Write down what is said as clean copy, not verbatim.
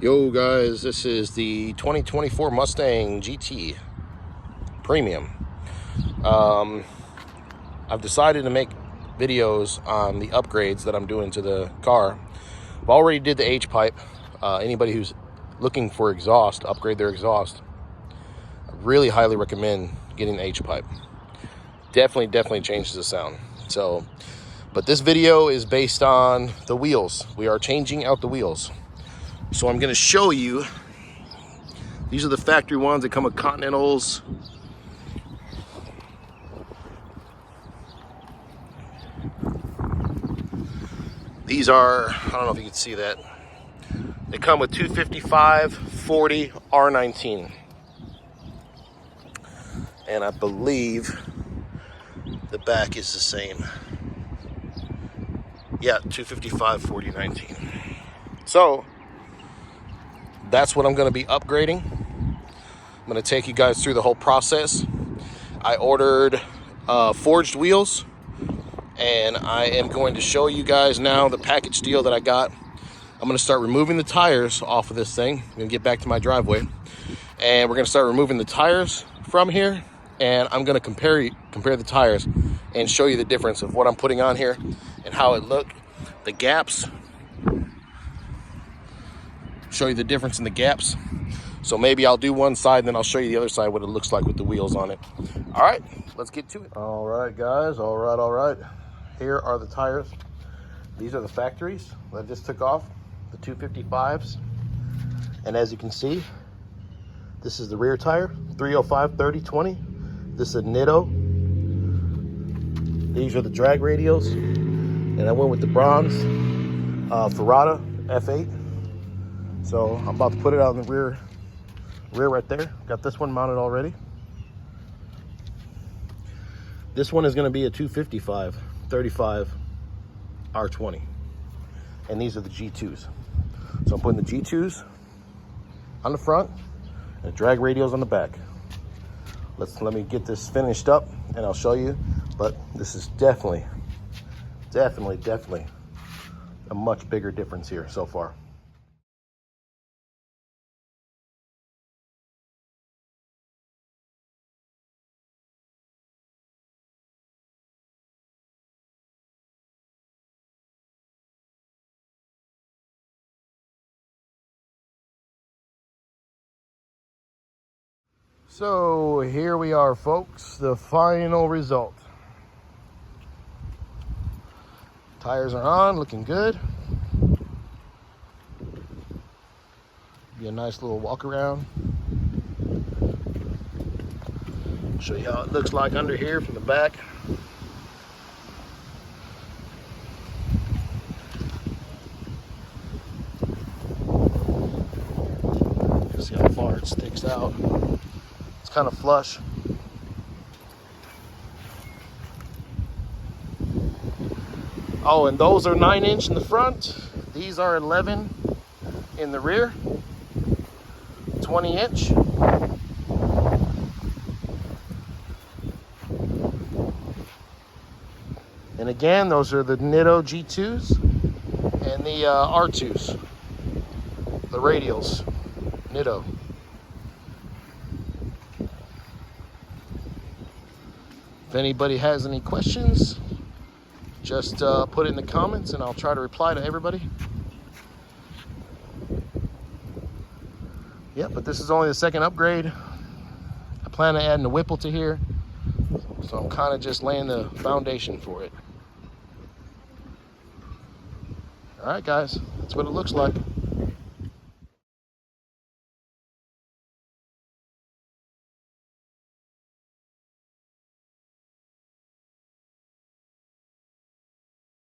Yo guys, this is the 2024 Mustang GT Premium. I've decided to make videos on the upgrades that I'm doing to the car. I've already did the H-pipe. Anybody who's looking for exhaust, upgrade their exhaust, I really highly recommend getting the H-pipe. Definitely changes the sound. But this video is based on the wheels. We are changing out the wheels. So I'm going to show you, these are the factory ones that come with Continentals. These are, I don't know if you can see that. They come with 255, 40, R19. And I believe the back is the same. Yeah, 255, 40, 19. So that's what I'm going to be upgrading. I'm going to take you guys through the whole process. I ordered forged wheels, and I am going to show you guys now the package deal that I got. I'm going to start removing the tires off of this thing. I'm going to get back to my driveway, and we're going to start removing the tires from here, and I'm going to compare the tires and show you the difference of what I'm putting on here and how it looked, the gaps. Show you the difference in the gaps. So maybe I'll do one side and then I'll show you the other side, what it looks like with the wheels on it. All right, let's get to it. All right, guys, all right. Here are the tires. These are the factories that I just took off, the 255s. And as you can see, this is the rear tire, 305, 30, 20. This is a Nitto. These are the drag radials. And I went with the bronze Ferrara F8. So I'm about to put it on the rear right there. Got this one mounted already. This one is going to be a 255, 35, R20. And these are the G2s. So I'm putting the G2s on the front and the drag radials on the back. Let me get this finished up and I'll show you. But this is definitely a much bigger difference here so far. So here we are, folks, the final result. Tires are on, looking good. Be a nice little walk around. Show you how it looks like under here from the back. See how far it sticks out. It's kind of flush. Oh, and those are 9-inch in the front. These are 11 in the rear. 20-inch. And again, those are the Nitto G2s and the R2s. The radials, Nitto. If anybody has any questions, just put it in the comments and I'll try to reply to everybody. Yeah, but this is only the second upgrade. I plan on adding a Whipple to here, so I'm kind of just laying the foundation for it. All right, guys, that's what it looks like.